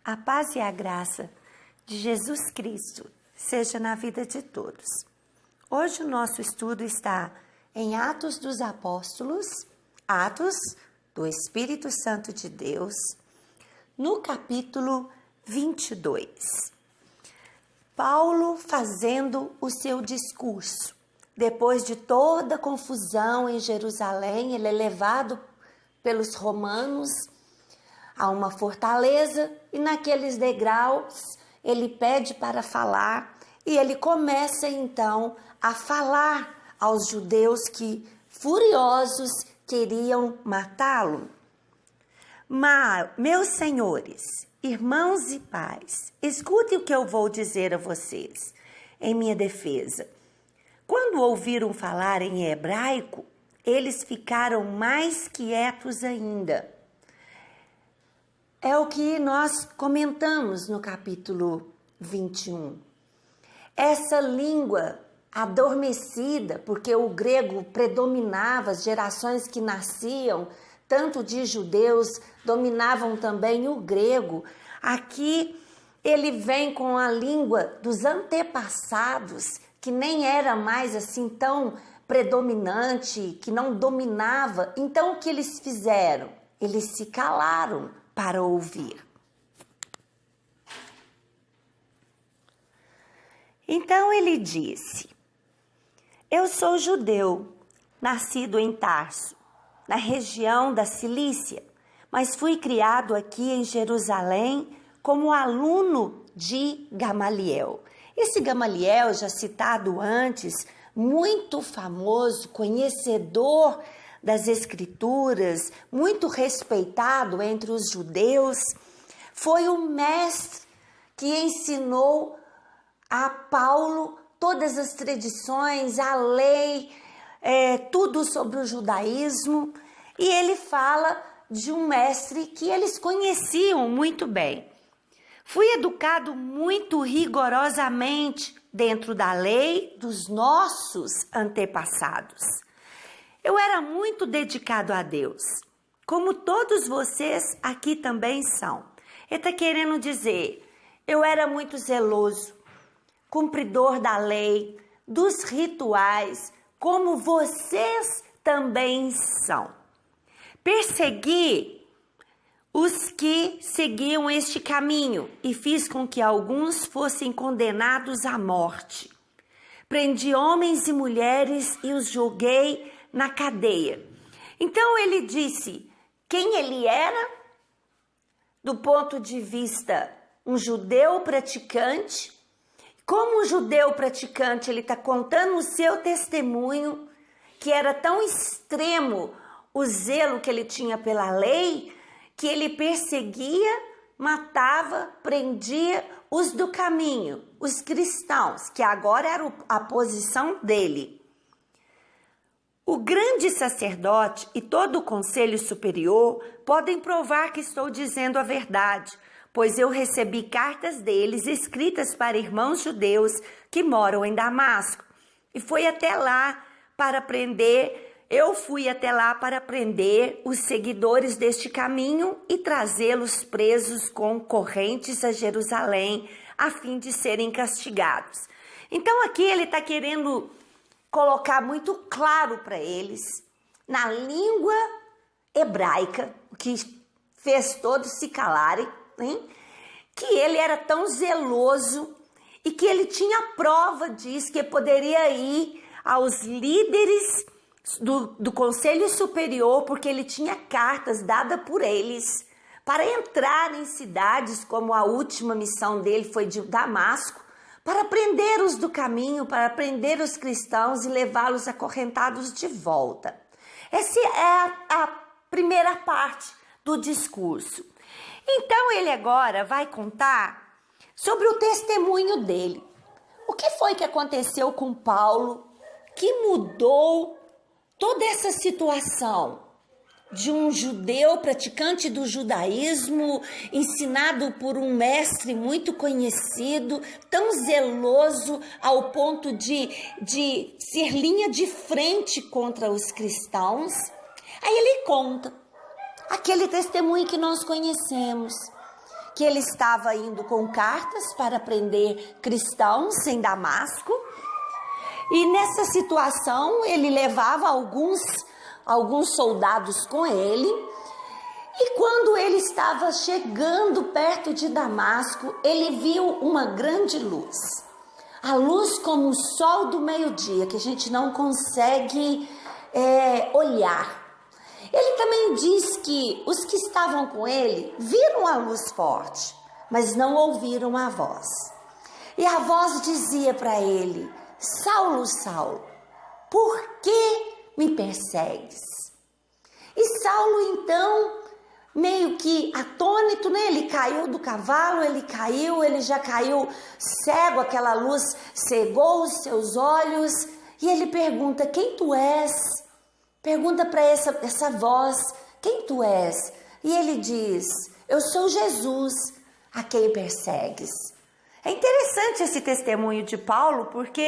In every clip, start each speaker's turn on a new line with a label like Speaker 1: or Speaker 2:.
Speaker 1: A paz e a graça de Jesus Cristo seja na vida de todos. Hoje o nosso estudo está em Atos dos Apóstolos, Atos do Espírito Santo de Deus, no capítulo 22. Paulo fazendo o seu discurso. Depois de toda a confusão em Jerusalém, ele é levado pelos romanos a uma fortaleza e naqueles degraus ele pede para falar e ele começa então a falar aos judeus que furiosos queriam matá-lo. Mas, meus senhores, irmãos e pais, escutem o que eu vou dizer a vocês em minha defesa. Quando ouviram falar em hebraico, eles ficaram mais quietos ainda. É o que nós comentamos no capítulo 21. Essa língua adormecida, porque o grego predominava, as gerações que nasciam, tanto de judeus, dominavam também o grego. Aqui ele vem com a língua dos antepassados, que nem era mais assim tão predominante, que não dominava. Então o que eles fizeram? Eles se calaram para ouvir. Então ele disse: eu sou judeu, nascido em Tarso, na região da Cilícia, mas fui criado aqui em Jerusalém como aluno de Gamaliel. Esse Gamaliel, já citado antes, muito famoso, conhecedor das Escrituras, muito respeitado entre os judeus, foi o mestre que ensinou a Paulo todas as tradições, a lei, tudo sobre o judaísmo, e ele fala de um mestre que eles conheciam muito bem. Fui educado muito rigorosamente dentro da lei dos nossos antepassados. Eu era muito dedicado a Deus, como todos vocês aqui também são. Ele está querendo dizer, eu era muito zeloso, cumpridor da lei, dos rituais, como vocês também são. Persegui os que seguiam este caminho e fiz com que alguns fossem condenados à morte. Prendi homens e mulheres e os joguei na cadeia. Então ele disse quem ele era, do ponto de vista um judeu praticante. Como um judeu praticante, ele está contando o seu testemunho, que era tão extremo o zelo que ele tinha pela lei, que ele perseguia, matava, prendia os do caminho, os cristãos, que agora era a posição dele. O grande sacerdote e todo o conselho superior podem provar que estou dizendo a verdade, pois eu recebi cartas deles escritas para irmãos judeus que moram em Damasco. E fui até lá para prender os seguidores deste caminho e trazê-los presos com correntes a Jerusalém, a fim de serem castigados. Então aqui ele está querendo colocar muito claro para eles, na língua hebraica, que fez todos se calarem, hein? Que ele era tão zeloso e que ele tinha prova disso, que poderia ir aos líderes do Conselho Superior, porque ele tinha cartas dadas por eles para entrar em cidades, como a última missão dele foi de Damasco, para prender os do caminho, para prender os cristãos e levá-los acorrentados de volta. Essa é a primeira parte do discurso. Então ele agora vai contar sobre o testemunho dele. O que foi que aconteceu com Paulo que mudou toda essa situação de um judeu praticante do judaísmo, ensinado por um mestre muito conhecido, tão zeloso ao ponto de ser linha de frente contra os cristãos. Aí ele conta aquele testemunho que nós conhecemos, que ele estava indo com cartas para prender cristãos em Damasco. E nessa situação ele levava alguns soldados com ele. E quando ele estava chegando perto de Damasco, ele viu uma grande luz. A luz como o sol do meio-dia, que a gente não consegue olhar. Ele também diz que os que estavam com ele viram a luz forte, mas não ouviram a voz. E a voz dizia para ele: Saulo, Saulo, por que me persegues? E Saulo então, meio que atônito, né? Ele caiu do cavalo, ele já caiu cego, aquela luz cegou os seus olhos. E ele pergunta: quem tu és? Pergunta para essa voz: quem tu és? E ele diz: eu sou Jesus, a quem persegues. É interessante esse testemunho de Paulo, porque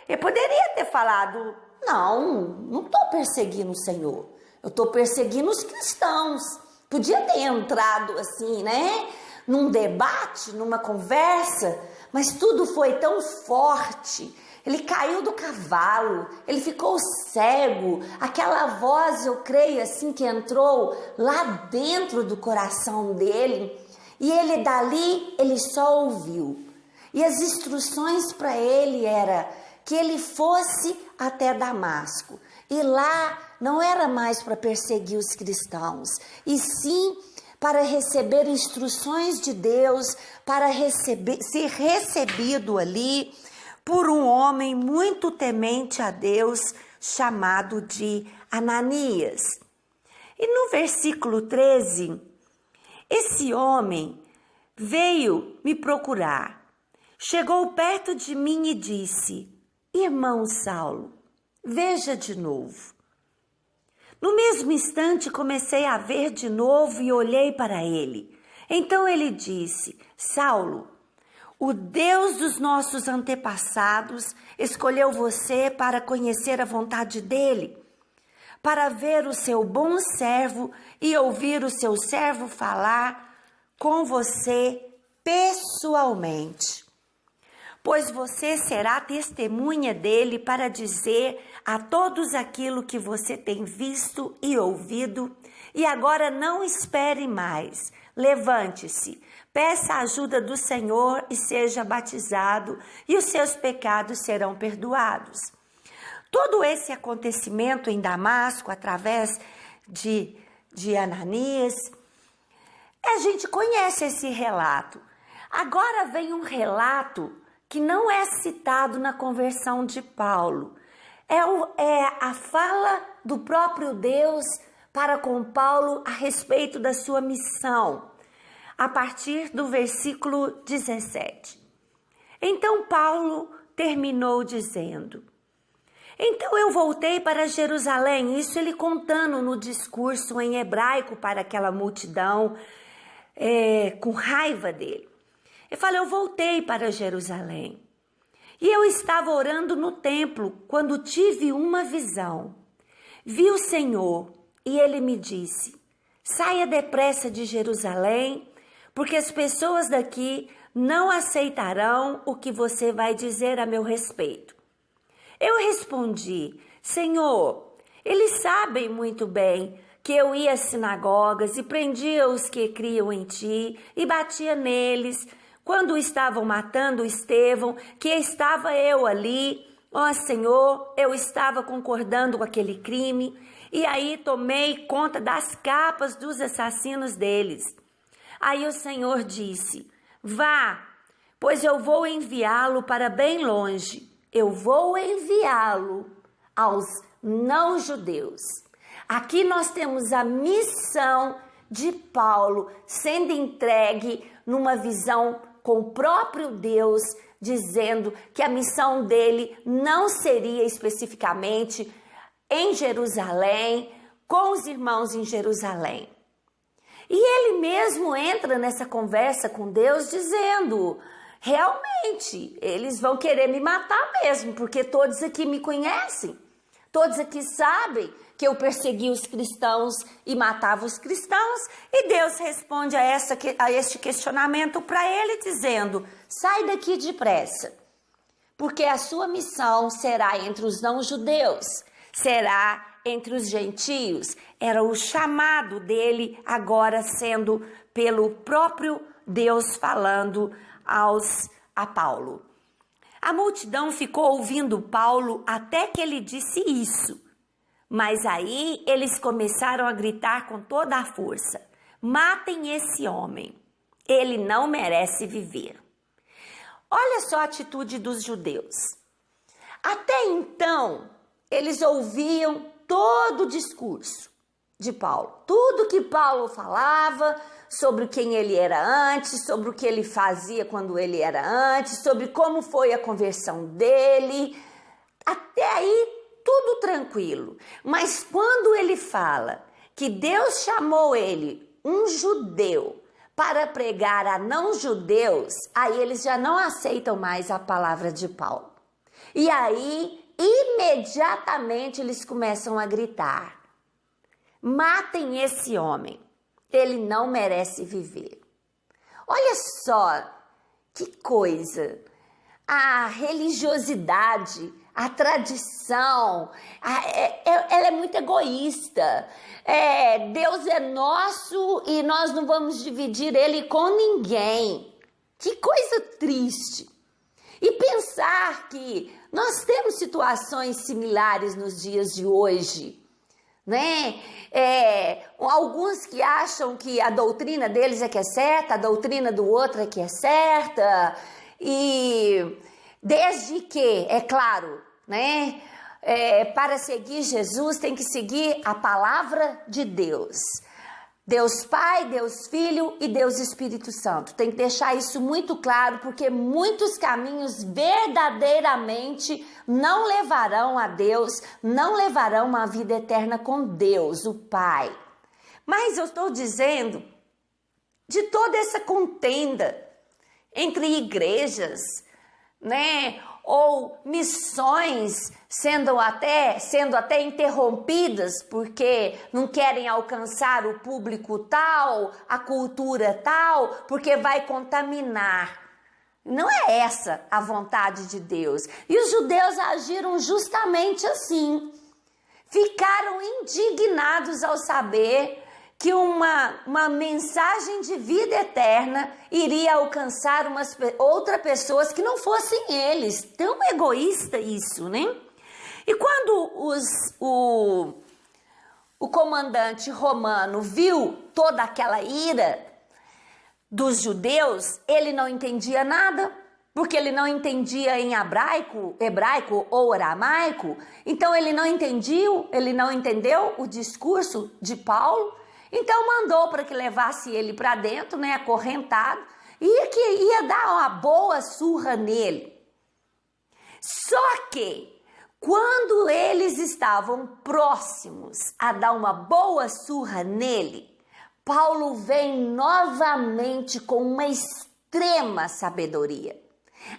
Speaker 1: ele poderia ter falado: não estou perseguindo o Senhor, eu estou perseguindo os cristãos. Podia ter entrado assim, né? Num debate, numa conversa, mas tudo foi tão forte. Ele caiu do cavalo, ele ficou cego. Aquela voz, eu creio assim, que entrou lá dentro do coração dele. E ele dali, ele só ouviu. E as instruções para ele era que ele fosse até Damasco. E lá não era mais para perseguir os cristãos, e sim para receber instruções de Deus, para ser recebido ali por um homem muito temente a Deus, chamado de Ananias. E no versículo 13, esse homem veio me procurar, chegou perto de mim e disse: irmão Saulo, veja de novo. No mesmo instante comecei a ver de novo e olhei para ele. Então ele disse: Saulo, o Deus dos nossos antepassados escolheu você para conhecer a vontade dele, para ver o seu bom servo e ouvir o seu servo falar com você pessoalmente. Pois você será testemunha dele para dizer a todos aquilo que você tem visto e ouvido. E agora não espere mais. Levante-se, peça a ajuda do Senhor e seja batizado, e os seus pecados serão perdoados. Todo esse acontecimento em Damasco, através de Ananias, a gente conhece esse relato. Agora vem um relato que não é citado na conversão de Paulo. É a fala do próprio Deus para com Paulo a respeito da sua missão, a partir do versículo 17. Então Paulo terminou dizendo: então eu voltei para Jerusalém, isso ele contando no discurso em hebraico para aquela multidão, com raiva dele. Ele fala: eu voltei para Jerusalém e eu estava orando no templo quando tive uma visão. Vi o Senhor e ele me disse: saia depressa de Jerusalém, porque as pessoas daqui não aceitarão o que você vai dizer a meu respeito. Eu respondi: Senhor, eles sabem muito bem que eu ia às sinagogas e prendia os que criam em ti e batia neles quando estavam matando Estevão, que estava eu ali. Ó Senhor, eu estava concordando com aquele crime e aí tomei conta das capas dos assassinos deles. Aí o Senhor disse: vá, pois eu vou enviá-lo para bem longe. Eu vou enviá-lo aos não-judeus. Aqui nós temos a missão de Paulo sendo entregue numa visão com o próprio Deus, dizendo que a missão dele não seria especificamente em Jerusalém, com os irmãos em Jerusalém. E ele mesmo entra nessa conversa com Deus dizendo: realmente, eles vão querer me matar mesmo, porque todos aqui me conhecem. Todos aqui sabem que eu persegui os cristãos e matava os cristãos, e Deus responde a este questionamento para ele dizendo: sai daqui depressa, porque a sua missão será entre os não-judeus, será entre os gentios. Era o chamado dele, agora sendo pelo próprio Deus falando a Paulo. A multidão ficou ouvindo Paulo até que ele disse isso. Mas aí eles começaram a gritar com toda a força: matem esse homem, ele não merece viver. Olha só a atitude dos judeus. Até então, eles ouviam todo o discurso de Paulo. Tudo que Paulo falava sobre quem ele era antes, sobre o que ele fazia quando ele era antes, sobre como foi a conversão dele. Até aí, tudo tranquilo. Mas quando ele fala que Deus chamou ele, um judeu, para pregar a não-judeus, aí eles já não aceitam mais a palavra de Paulo. E aí, imediatamente, eles começam a gritar: matem esse homem, ele não merece viver. Olha só que coisa! A religiosidade, a tradição, ela é muito egoísta. Deus é nosso e nós não vamos dividir ele com ninguém. Que coisa triste. E pensar que nós temos situações similares nos dias de hoje, né? Alguns que acham que a doutrina deles é que é certa, a doutrina do outro é que é certa. E desde que, é claro, né, para seguir Jesus tem que seguir a palavra de Deus. Deus Pai, Deus Filho e Deus Espírito Santo. Tem que deixar isso muito claro, porque muitos caminhos verdadeiramente não levarão a Deus, não levarão uma vida eterna com Deus, o Pai. Mas eu estou dizendo de toda essa contenda entre igrejas, né, ou missões sendo até interrompidas porque não querem alcançar o público tal, a cultura tal, porque vai contaminar. Não é essa a vontade de Deus. E os judeus agiram justamente assim. Ficaram indignados ao saber que uma mensagem de vida eterna iria alcançar outras pessoas que não fossem eles. Tão egoísta isso, né? E quando o comandante romano viu toda aquela ira dos judeus, ele não entendia nada, porque ele não entendia em hebraico ou aramaico, então ele não entendeu o discurso de Paulo. Então mandou para que levasse ele para dentro, né, acorrentado, e que ia dar uma boa surra nele. Só que quando eles estavam próximos a dar uma boa surra nele, Paulo vem novamente com uma extrema sabedoria.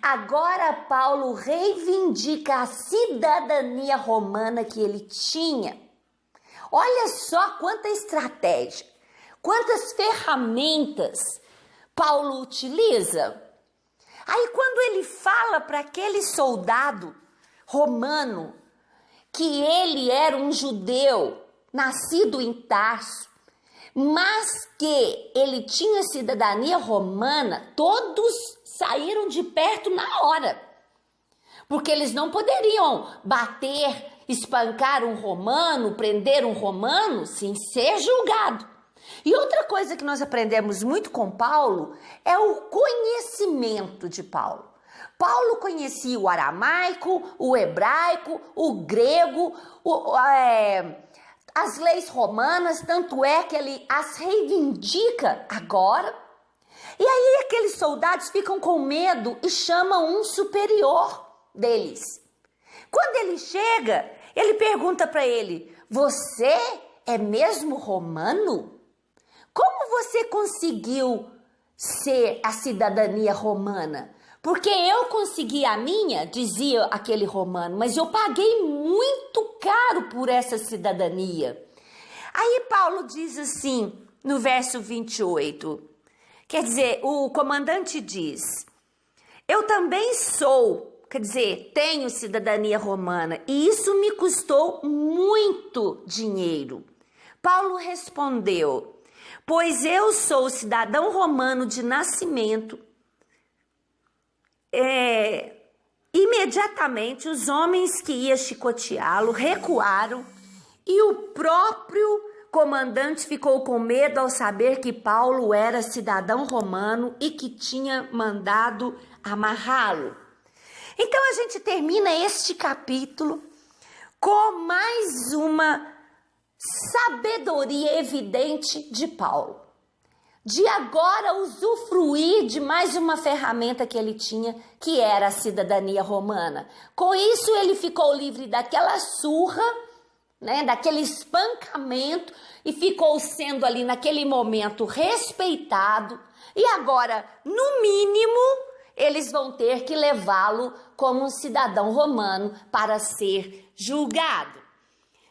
Speaker 1: Agora Paulo reivindica a cidadania romana que ele tinha. Olha só quanta estratégia, quantas ferramentas Paulo utiliza. Aí quando ele fala para aquele soldado romano que ele era um judeu nascido em Tarso, mas que ele tinha cidadania romana, todos saíram de perto na hora, porque eles não poderiam bater, espancar um romano, prender um romano sem ser julgado. E outra coisa que nós aprendemos muito com Paulo é o conhecimento de Paulo. Paulo conhecia o aramaico, o hebraico, o grego, as leis romanas, tanto é que ele as reivindica agora. E aí aqueles soldados ficam com medo e chamam um superior deles. Quando ele chega, ele pergunta para ele: você é mesmo romano? Como você conseguiu ser a cidadania romana? porque eu consegui a minha, dizia aquele romano, mas eu paguei muito caro por essa cidadania. Aí Paulo diz assim, no verso 28, quer dizer, o comandante diz, eu também sou, quer dizer, tenho cidadania romana, e isso me custou muito dinheiro. Paulo respondeu, pois eu sou cidadão romano de nascimento. Imediatamente os homens que iam chicoteá-lo recuaram e o próprio comandante ficou com medo ao saber que Paulo era cidadão romano e que tinha mandado amarrá-lo. Então a gente termina este capítulo com mais uma sabedoria evidente de Paulo, de agora usufruir de mais uma ferramenta que ele tinha, que era a cidadania romana. Com isso ele ficou livre daquela surra, né, daquele espancamento, e ficou sendo ali naquele momento respeitado, e agora, no mínimo, eles vão ter que levá-lo como um cidadão romano para ser julgado.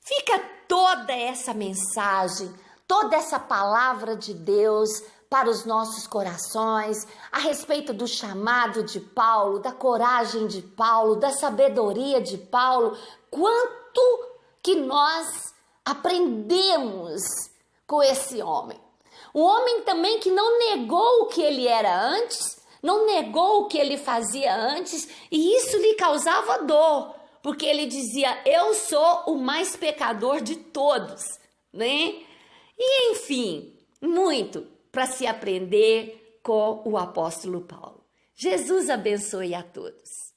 Speaker 1: Fica toda essa mensagem, toda essa palavra de Deus para os nossos corações, a respeito do chamado de Paulo, da coragem de Paulo, da sabedoria de Paulo, quanto que nós aprendemos com esse homem. Um homem também que não negou o que ele era antes, não negou o que ele fazia antes, e isso lhe causava dor, porque ele dizia, eu sou o mais pecador de todos, né? E enfim, muito para se aprender com o apóstolo Paulo. Jesus abençoe a todos.